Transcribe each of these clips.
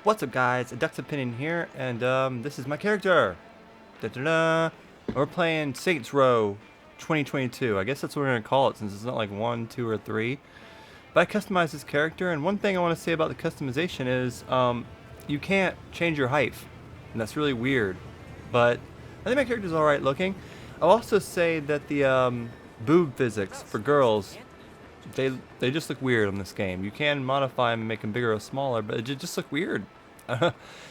What's up, guys? Duck's Opinion here, and this is my character. Da-da-da. We're playing Saints Row 2022. I guess that's what we're gonna call it, since it's not like 1, 2, or 3. But I customized this character, and one thing I want to say about the customization is you can't change your height, and that's really weird. But I think my character's all right looking. I'll also say that the boob physics for girls, they just look weird on this game. You can modify them and make them bigger or smaller, but it just look weird.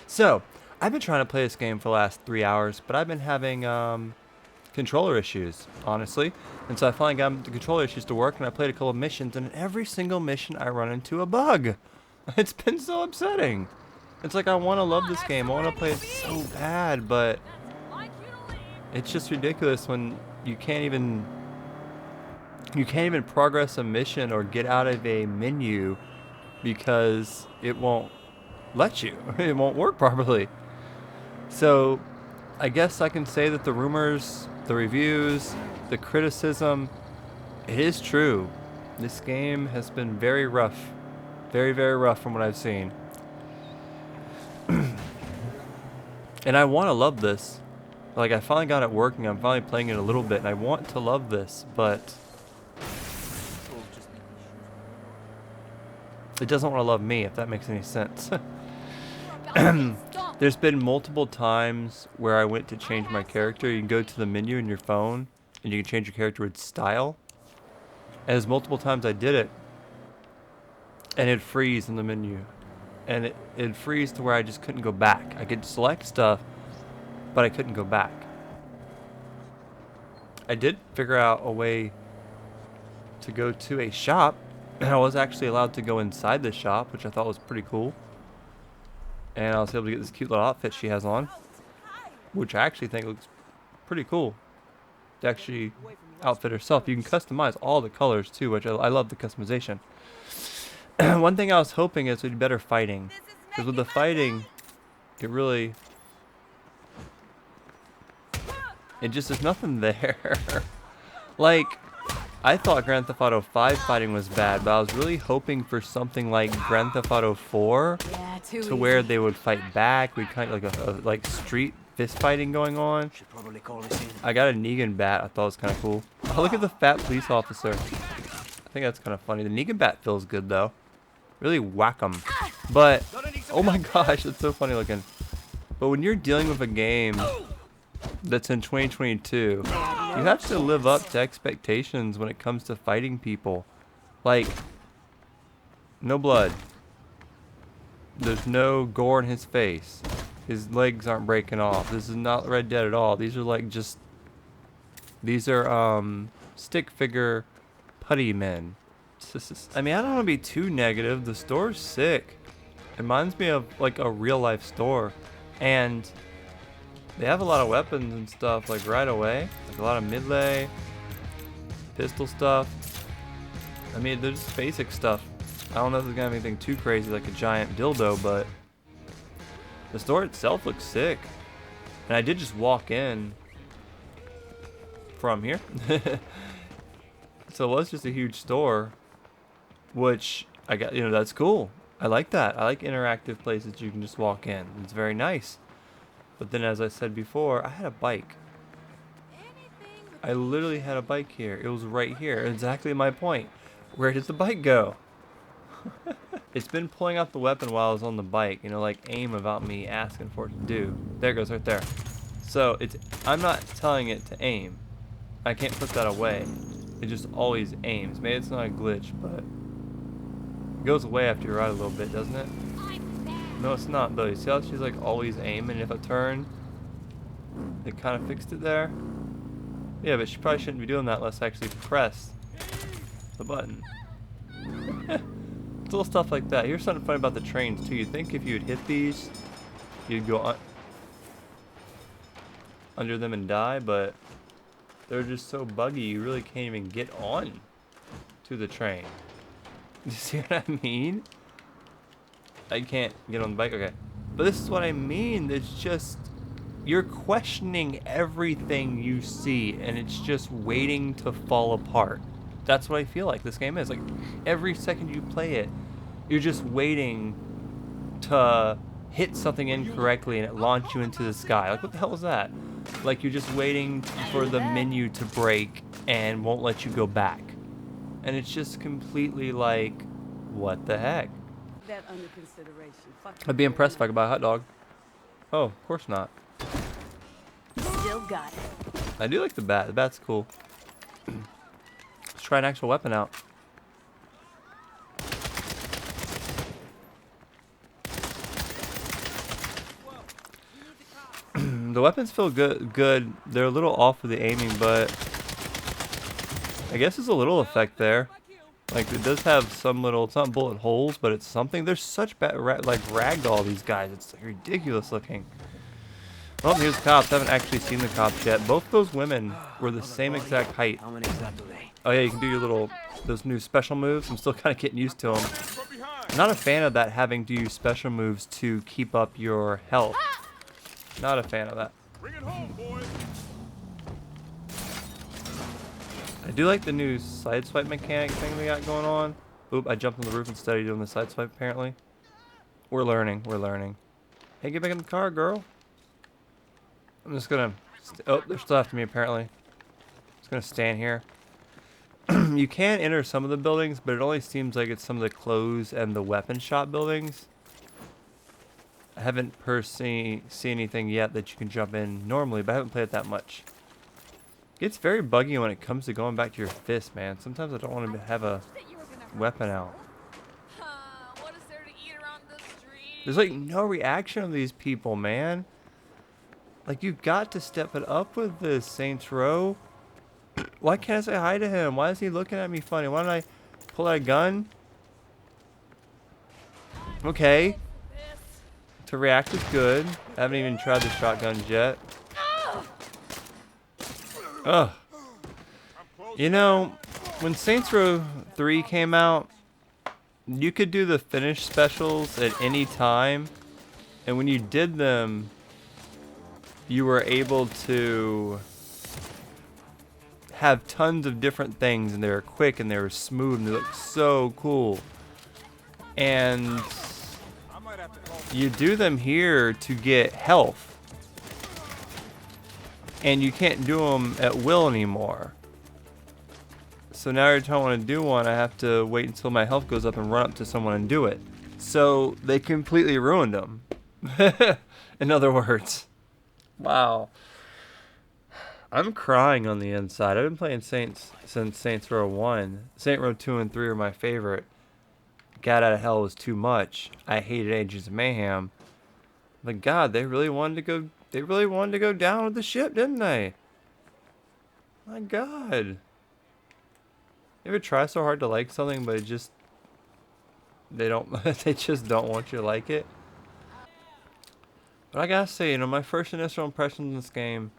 So, I've been trying to play this game for the last 3 hours, but I've been having controller issues, honestly. And so I finally got the controller issues to work, and I played a couple of missions, and in every single mission I run into a bug. It's been so upsetting. It's like I want to love this game, I want to play it so bad, but it's just ridiculous when you can't even progress a mission or get out of a menu because it won't let you. It won't work properly. So I guess I can say that the rumors, the reviews, the criticism, it is true. This game has been very rough. Very, very rough from what I've seen. And I want to love this. Like, I finally got it working. I'm finally playing it a little bit, and I want to love this, but it doesn't want to love me, if that makes any sense. There's been multiple times where I went to change my character. You can go to the menu in your phone, and you can change your character with style. And there's multiple times I did it, and it'd freeze in the menu. And it'd freeze to where I just couldn't go back. I could select stuff, but I couldn't go back. I did figure out a way to go to a shop, and I was actually allowed to go inside the shop, which I thought was pretty cool. And I was able to get this cute little outfit she has on, which I actually think looks pretty cool. To actually outfit herself. You can customize all the colors too, which I love the customization. One thing I was hoping is we'd be better fighting, because with the fighting, it just there's nothing there. Like, I thought Grand Theft Auto 5 fighting was bad, but I was really hoping for something like Grand Theft Auto 4, to where they would fight back. We'd kind of like a like street fist fighting going on. I got a Negan bat. I thought it was kind of cool. Oh, look at the fat police officer. I think that's kind of funny. The Negan bat feels good though. Really whack 'em. But oh my gosh, that's so funny looking. But when you're dealing with a game that's in 2022, you have to live up to expectations when it comes to fighting people. Like, no blood. There's no gore in his face. His legs aren't breaking off. This is not Red Dead at all. These are like these are stick figure putty men. I mean, I don't want to be too negative. The store's sick. It reminds me of like a real life store. And they have a lot of weapons and stuff like right away. Like a lot of melee, pistol stuff. I mean, there's basic stuff. I don't know if there's gonna be anything too crazy like a giant dildo, but the store itself looks sick. And I did just walk in from here. So it was just a huge store, which I got, that's cool. I like that. I like interactive places you can just walk in. It's very nice. But then, as I said before, I had a bike. I literally had a bike here. It was right here. Exactly my point. Where did the bike go? It's been pulling out the weapon while I was on the bike. Like aim without me asking for it to do. There it goes right there. So I'm not telling it to aim. I can't put that away. It just always aims. Maybe it's not a glitch, but it goes away after you ride a little bit, doesn't it? No, it's not though. You see how she's like always aiming? If I turn, it kind of fixed it there. Yeah, but she probably shouldn't be doing that unless I actually press the button. It's little stuff like that. Here's something funny about the trains too. You'd think if you'd hit these, you'd go under them and die, but they're just so buggy you really can't even get on to the train. You see what I mean? I can't get on the bike, okay. But this is what I mean. It's just, you're questioning everything you see, and it's just waiting to fall apart. That's what I feel like this game is. Like, every second you play it, you're just waiting to hit something incorrectly and it launched you into the sky. Like, what the hell was that? Like, you're just waiting for the menu to break and won't let you go back. And it's just completely like, what the heck? That under consideration. I'd be impressed if I could buy a hot dog. Oh, of course not. Still got it. I do like the bat. The bat's cool. Let's try an actual weapon out. The weapons feel good. They're a little off with the aiming, but I guess there's a little effect there. Like, it does have some little, it's not bullet holes, but it's something. There's such bad, like, ragdoll, these guys. It's like, ridiculous looking. Oh, here's the cops. I haven't actually seen the cops yet. Both those women were the same exact height. Oh yeah, you can do your little, those new special moves. I'm still kind of getting used to them. Not a fan of that, having to use special moves to keep up your health. Not a fan of that. Bring it home, boys. I do like the new side swipe mechanic thing we got going on. Oop, I jumped on the roof instead of doing the side swipe, apparently. We're learning, we're learning. Hey, get back in the car, girl. I'm just gonna... oh, they're still after me, apparently. Just gonna stand here. You can enter some of the buildings, but it only seems like it's some of the clothes and the weapon shop buildings. I haven't personally seen anything yet that you can jump in normally, but I haven't played it that much. It gets very buggy when it comes to going back to your fist, man. Sometimes I don't want to have a weapon out. What is there to eat around the street? There's like no reaction of these people, man. Like, you've got to step it up with this, Saints Row. Why can't I say hi to him? Why is he looking at me funny? Why don't I pull out a gun? Okay. To react is good. I haven't even tried the shotguns yet. Ugh. You know, when Saints Row 3 came out, you could do the finish specials at any time. And when you did them, you were able to have tons of different things, and they were quick and they were smooth and they looked so cool. And you do them here to get health, and you can't do them at will anymore. So now every time I want to do one, I have to wait until my health goes up and run up to someone and do it. So they completely ruined them. In other words. Wow. I'm crying on the inside. I've been playing Saints since Saints Row 1. Saints Row 2 and 3 are my favorite. Gat Out of Hell was too much. I hated Agents of Mayhem. But God, they really wanted to go down with the ship, didn't they? My God. You ever try so hard to like something, but it just they just don't want you to like it? But I gotta say, you know, my first initial impressions in this game,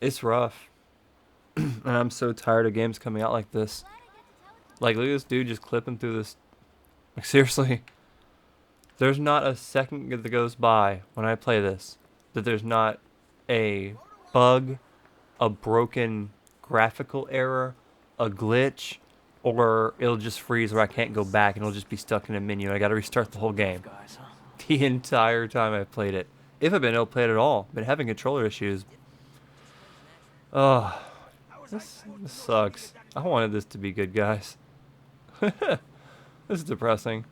it's rough. And I'm so tired of games coming out like this. Like, look at this dude just clipping through this. Like, seriously. There's not a second that goes by when I play this that there's not a bug, a broken graphical error, a glitch, or it'll just freeze where I can't go back and it'll just be stuck in a menu. I gotta restart the whole game. The entire time I've played it. If I've been able to play it at all. Been having controller issues. Oh, this sucks. I wanted this to be good, guys. This is depressing.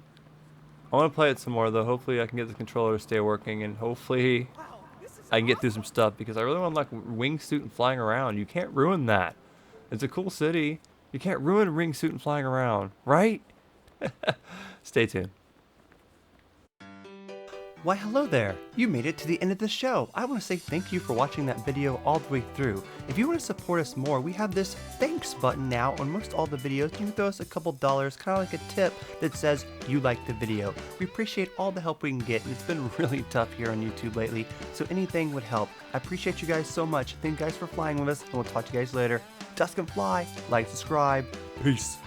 I want to play it some more, though. Hopefully I can get the controller to stay working, and hopefully I can get through some stuff, because I really want to like wingsuit and flying around. You can't ruin that. It's a cool city. You can't ruin wingsuit and flying around, right? Stay tuned. Why, hello there! You made it to the end of the show. I want to say thank you for watching that video all the way through. If you want to support us more, we have this thanks button now on most all the videos. You can throw us a couple dollars, kind of like a tip that says you liked the video. We appreciate all the help we can get. It's been really tough here on YouTube lately, so anything would help. I appreciate you guys so much. Thank you guys for flying with us, and we'll talk to you guys later. Dusk and fly, like, subscribe. Peace.